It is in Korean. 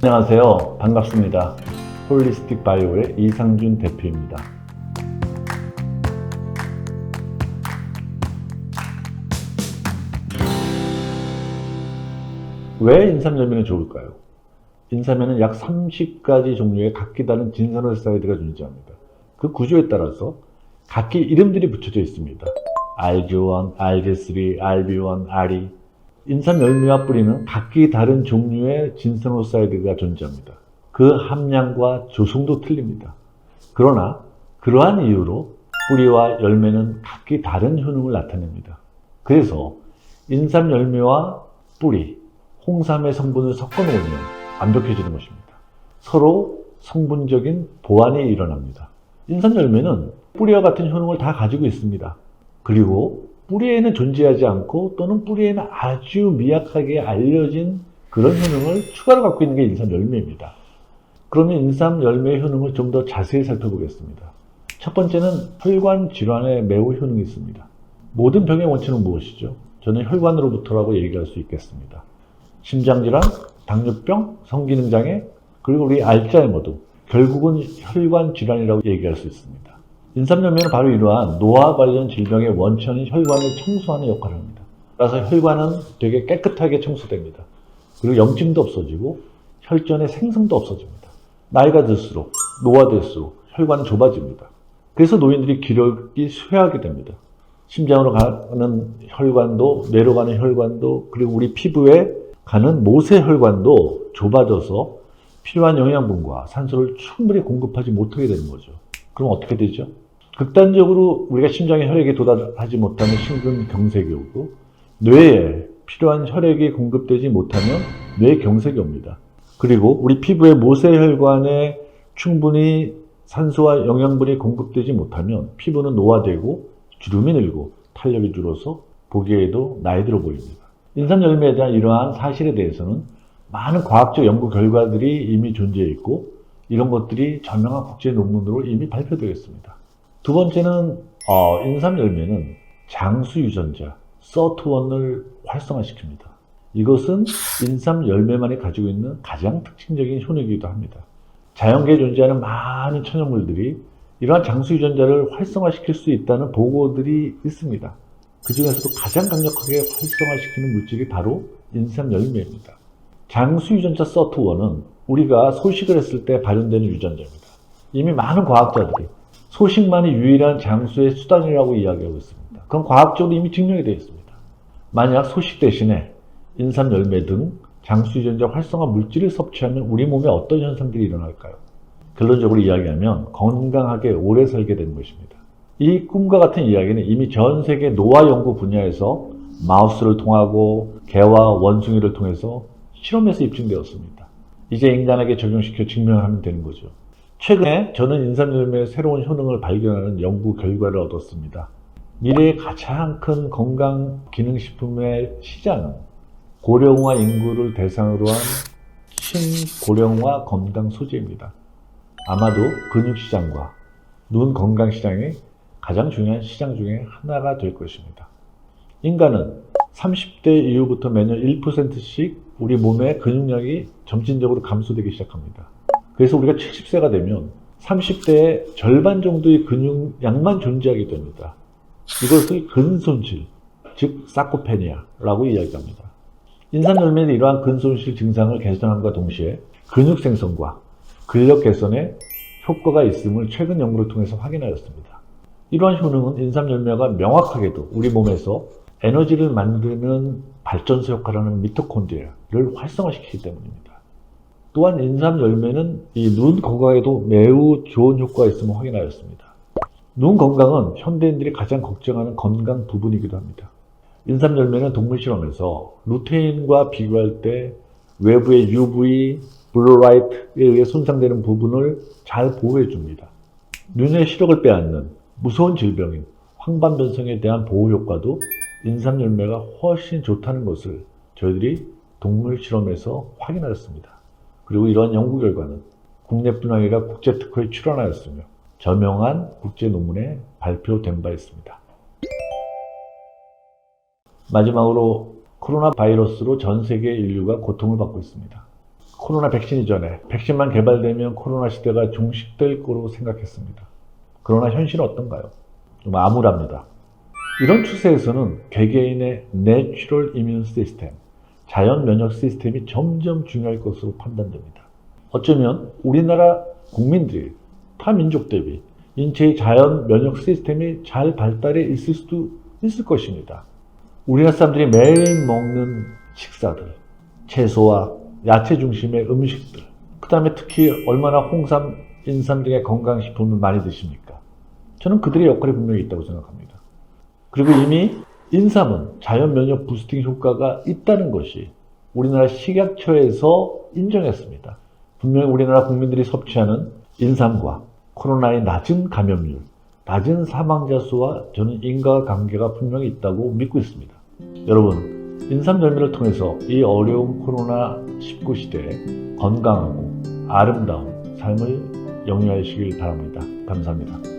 안녕하세요. 반갑습니다. 홀리스틱 바이오의 이상준 대표입니다. 왜 인삼열매는 좋을까요? 인삼에는 약 30가지 종류의 각기 다른 진산올사이드가 존재합니다. 그 구조에 따라서 각기 이름들이 붙여져 있습니다. RG1, RG3, RB1, RE. 인삼 열매와 뿌리는 각기 다른 종류의 진산올사이드가 존재합니다. 그 함량과 조성도 틀립니다. 그러나 그러한 이유로 뿌리와 열매는 각기 다른 효능을 나타냅니다. 그래서 인삼 열매와 뿌리, 홍삼의 성분을 섞어 놓으면 완벽해지는 것입니다. 서로 성분적인 보완이 일어납니다. 인삼 열매는 뿌리와 같은 효능을 다 가지고 있습니다. 그리고 뿌리에는 존재하지 않고 또는 뿌리에는 아주 미약하게 알려진 그런 효능을 추가로 갖고 있는 게 인삼 열매입니다. 그러면 인삼 열매의 효능을 좀 더 자세히 살펴보겠습니다. 첫 번째는 혈관 질환에 매우 효능이 있습니다. 모든 병의 원천은 무엇이죠? 저는 혈관으로부터라고 얘기할 수 있겠습니다. 심장질환, 당뇨병, 성기능장애, 그리고 우리 알츠하이머도 결국은 혈관 질환이라고 얘기할 수 있습니다. 인삼열매는 바로 이러한 노화 관련 질병의 원천인 혈관을 청소하는 역할을 합니다. 따라서 혈관은 되게 깨끗하게 청소됩니다. 그리고 염증도 없어지고 혈전의 생성도 없어집니다. 나이가 들수록, 노화될수록 혈관은 좁아집니다. 그래서 노인들이 기력이 쇠하게 됩니다. 심장으로 가는 혈관도, 뇌로 가는 혈관도, 그리고 우리 피부에 가는 모세혈관도 좁아져서 필요한 영양분과 산소를 충분히 공급하지 못하게 되는 거죠. 그럼 어떻게 되죠? 극단적으로 우리가 심장에 혈액이 도달하지 못하면 심근경색이 오고, 뇌에 필요한 혈액이 공급되지 못하면 뇌경색이 옵니다. 그리고 우리 피부의 모세혈관에 충분히 산소와 영양분이 공급되지 못하면 피부는 노화되고 주름이 늘고 탄력이 줄어서 보기에도 나이 들어 보입니다. 인삼열매에 대한 이러한 사실에 대해서는 많은 과학적 연구 결과들이 이미 존재해 있고, 이런 것들이 저명한 국제 논문으로 이미 발표되어 있습니다. 두 번째는 인삼열매는 장수 유전자 SIRT1을 활성화시킵니다. 이것은 인삼열매만이 가지고 있는 가장 특징적인 효능이기도 합니다. 자연계에 존재하는 많은 천연물들이 이러한 장수 유전자를 활성화시킬 수 있다는 보고들이 있습니다. 그 중에서도 가장 강력하게 활성화시키는 물질이 바로 인삼열매입니다. 장수 유전자 SIRT1은 우리가 소식을 했을 때 발현되는 유전자입니다. 이미 많은 과학자들이 소식만이 유일한 장수의 수단이라고 이야기하고 있습니다. 그건 과학적으로 이미 증명이 되어 있습니다. 만약 소식 대신에 인삼 열매 등 장수 유전자 활성화 물질을 섭취하면 우리 몸에 어떤 현상들이 일어날까요? 결론적으로 이야기하면 건강하게 오래 살게 되는 것입니다. 이 꿈과 같은 이야기는 이미 전 세계 노화 연구 분야에서 마우스를 통하고 개와 원숭이를 통해서 실험에서 입증되었습니다. 이제 인간에게 적용시켜 증명하면 되는 거죠. 최근에 저는 인삼열매의 새로운 효능을 발견하는 연구 결과를 얻었습니다. 미래의 가장 큰 건강기능식품의 시장은 고령화 인구를 대상으로 한 신고령화 건강 소재입니다. 아마도 근육시장과 눈 건강시장이 가장 중요한 시장 중에 하나가 될 것입니다. 인간은 30대 이후부터 매년 1%씩 우리 몸의 근육량이 점진적으로 감소되기 시작합니다. 그래서 우리가 70세가 되면 30대의 절반 정도의 근육량만 존재하게 됩니다. 이것을 근손실, 즉 사코페니아라고 이야기합니다. 인삼열매는 이러한 근손실 증상을 개선함과 동시에 근육 생성과 근력 개선에 효과가 있음을 최근 연구를 통해서 확인하였습니다. 이러한 효능은 인삼열매가 명확하게도 우리 몸에서 에너지를 만드는 발전소 역할을 하는 미토콘드리아를 활성화시키기 때문입니다. 또한 인삼 열매는 이 눈 건강에도 매우 좋은 효과가 있음을 확인하였습니다. 눈 건강은 현대인들이 가장 걱정하는 건강 부분이기도 합니다. 인삼 열매는 동물 실험에서 루테인과 비교할 때 외부의 UV, 블루라이트에 의해 손상되는 부분을 잘 보호해 줍니다. 눈의 시력을 빼앗는 무서운 질병인 황반변성에 대한 보호 효과도 인삼 열매가 훨씬 좋다는 것을 저희들이 동물 실험에서 확인하였습니다. 그리고 이러한 연구 결과는 국내뿐 아니라 국제 특허에 출원하였으며 저명한 국제 논문에 발표된 바 있습니다. 마지막으로 코로나 바이러스로 전 세계 인류가 고통을 받고 있습니다. 코로나 백신 이전에 백신만 개발되면 코로나 시대가 종식될 거로 생각했습니다. 그러나 현실은 어떤가요? 좀 암울합니다. 이런 추세에서는 개개인의 내추럴 이뮨 시스템, 자연 면역 시스템이 점점 중요할 것으로 판단됩니다. 어쩌면 우리나라 국민들이 타 민족 대비 인체의 자연 면역 시스템이 잘 발달해 있을 수도 있을 것입니다. 우리나라 사람들이 매일 먹는 식사들, 채소와 야채 중심의 음식들, 그 다음에 특히 얼마나 홍삼, 인삼 등의 건강식품을 많이 드십니까? 저는 그들의 역할이 분명히 있다고 생각합니다. 그리고 이미 인삼은 자연 면역 부스팅 효과가 있다는 것이 우리나라 식약처에서 인정했습니다. 분명히 우리나라 국민들이 섭취하는 인삼과 코로나의 낮은 감염률, 낮은 사망자 수와 저는 인과관계가 분명히 있다고 믿고 있습니다. 여러분, 인삼 열매를 통해서 이 어려운 코로나19 시대에 건강하고 아름다운 삶을 영위하시길 바랍니다. 감사합니다.